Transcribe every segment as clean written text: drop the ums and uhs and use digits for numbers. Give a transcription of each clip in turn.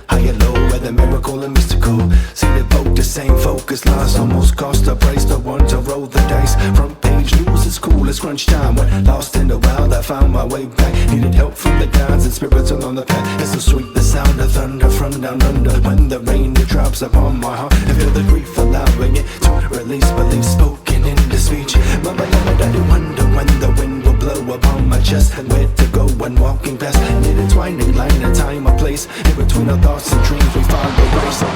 High and low, whether miracle and mystical. See they both the same focus. Lost almost cost a price. The one to roll the dice. Front page news is cool, it's crunch time. When lost in the wild, I found my way back. Needed help from the gods and spirits along the path. It's so sweet, the sound of thunder from down under. When the rain it drops upon my heart, I feel the grief allowing it to release. Belief spoken in the speech. Mama, I do wonder when the wind will blow upon my chest. And where to go when walking past. Need a twining line, a time, a place. In between our thoughts and dreams, we find the way. So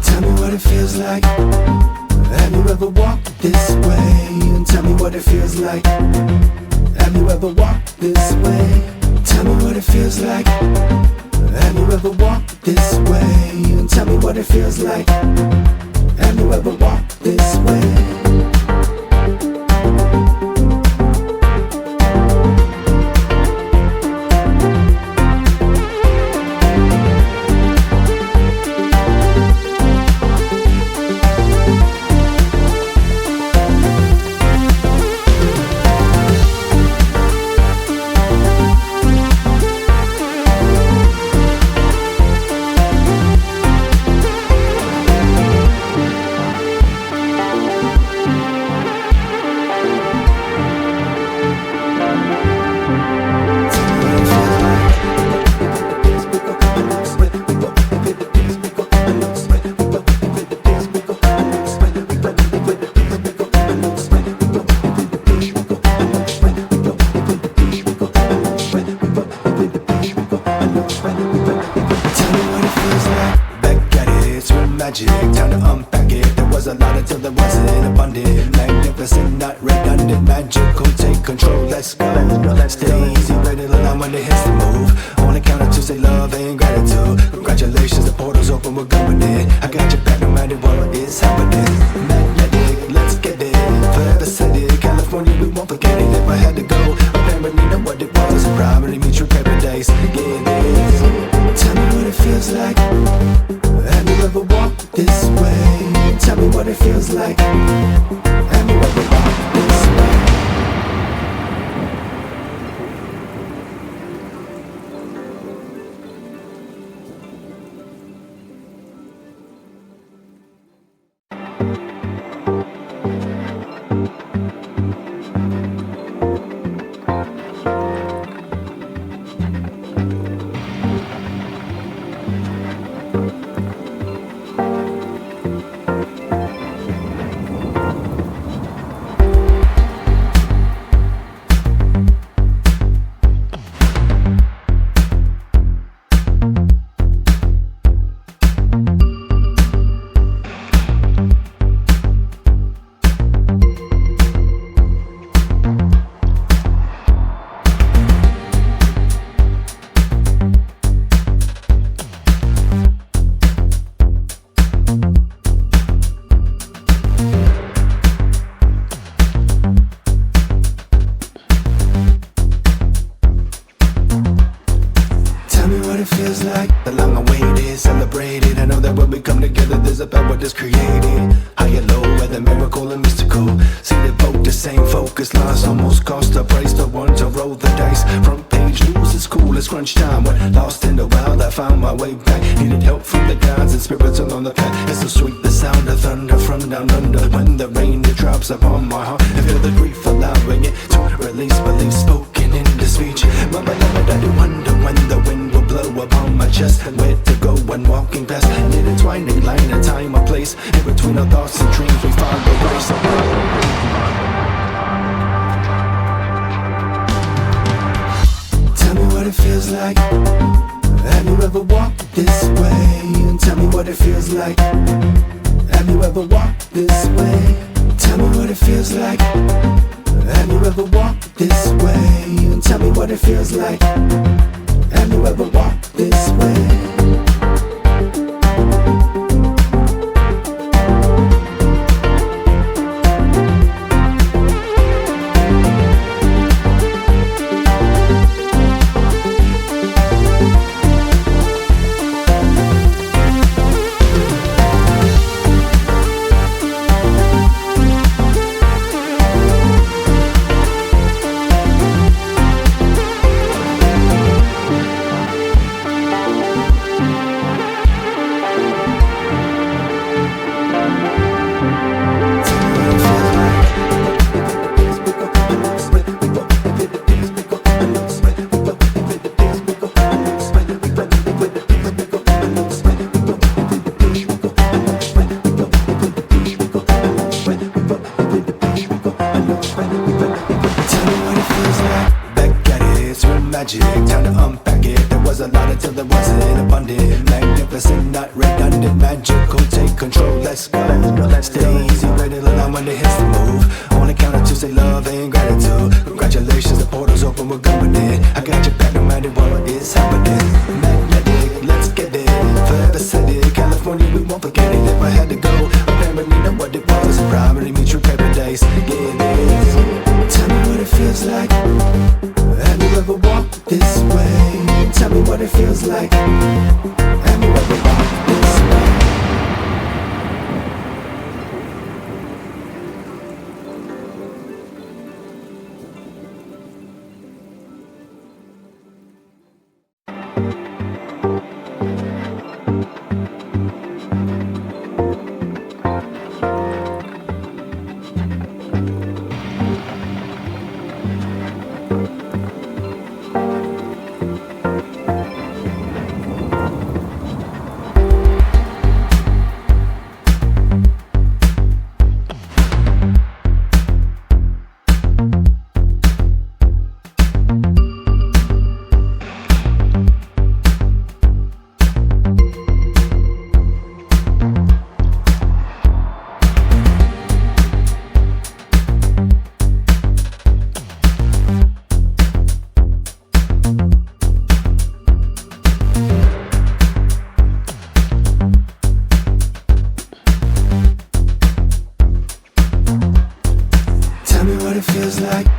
tell me what it feels like. Have you ever walked this way? And tell me what it feels like. Have you ever walked this way? Tell me what it feels like. Have you ever walked this way? And tell me what it feels like. Have you ever walked this way? Time to unpack it. There was a lot until there wasn't abundant. Magnificent, not redundant. Magical, take control. Let's go. Stay easy, ready to learn when it hits the move. On the count of two, say love and gratitude. Congratulations, the portal's open, we're going in. I got your back no matter what is happening. Magnetic, let's get it. Forever said it. California, we won't forget it. If I had to go, apparently know what it was. Probably meet your paradise. Yeah, it is. Tell me what it feels like. Have you ever walked this way? Tell me what it feels like. Have you ever walked this way? The long awaited, celebrated. I know that when we come together, there's a power that's created. High and low, whether miracle and mystical. See they both the same focus. Lost almost cost a price. The one to roll the dice. Front page news is cool, it's crunch time. When lost in the wild, I found my way back. Needed help from the gods and spirits along the path. It's so sweet, the sound of thunder from down under. When the rain it drops upon my heart, I feel the grief allowing it to release. Belief spoken in the speech. Mama, I do wonder when the wind will blow upon my chest. And where to go when walking past. Need a twining line, a time, a place. In between our thoughts and dreams, we find the way. So tell me what it feels like. Have you ever walked this way? And tell me what it feels like. Have you ever walked this way? Tell me what it feels like. Have you ever walked this way? And tell me what it feels like. Have you ever walked this way? magic. Time to unpack it. There was a lot until there wasn't. Abundant, magnificent, not redundant, magical. Take control, let's go. Stay easy, ready to line when the hits the move. On the count of two, say love and gratitude. Congratulations, the portal's open, we're going in. I got your back no matter what is happening. Magnetic, let's get it. Forever said it, California, we won't forget it. If I had to go, apparently know what it was. Probably meet your paradise, yeah it is. Tell me what it feels like. Have you ever walked this way? Tell me what it feels like. Have you ever walked this way?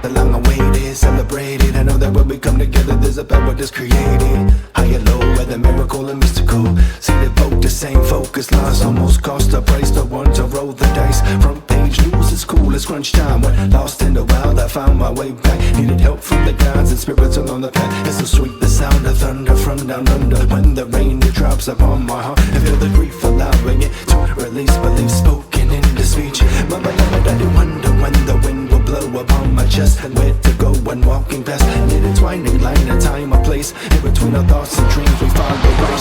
The long awaited, celebrated. I know that when we come together, there's a power that's created. High and low, whether miracle and mystical. See the boat, the same focus. Lost almost cost a price. The one to roll the dice. Front page news is cool, it's crunch time. When lost in the wild, I found my way back. Needed help from the gods and spirits along the path. It's so sweet, the sound of thunder from down under. When the rain it drops upon my heart, and feel the grief allowing it to release belief spoken in the speech. My beloved, I do wonder when the wind will blow upon my chest, and where to go when walking past an intertwining line of time or place. In between our thoughts and dreams, we find the way.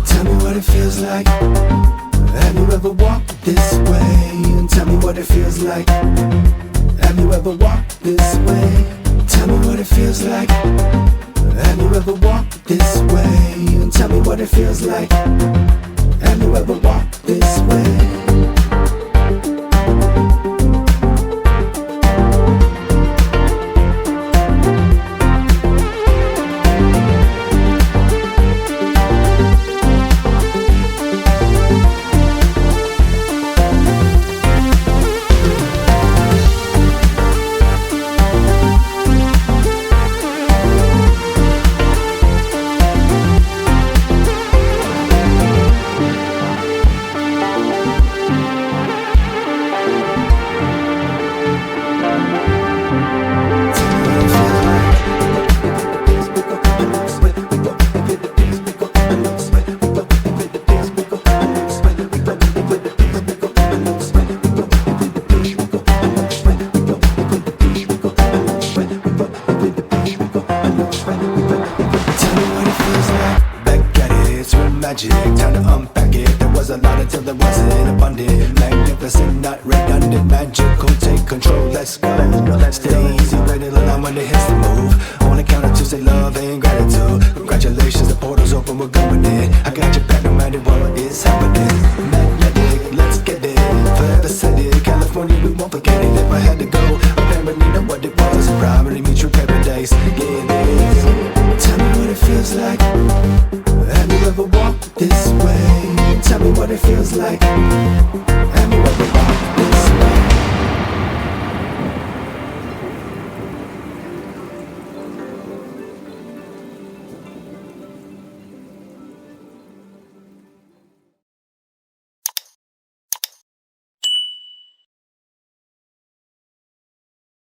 Tell me what it feels like. Have you ever walked this way? And tell me what it feels like. Have you ever walked this way? Tell me what it feels like. Have you ever walked this way? And tell me what it feels like. Have you ever walked this way? Time to unpack it. There was a lot until there wasn't. Abundant, magnificent, not redundant, magic.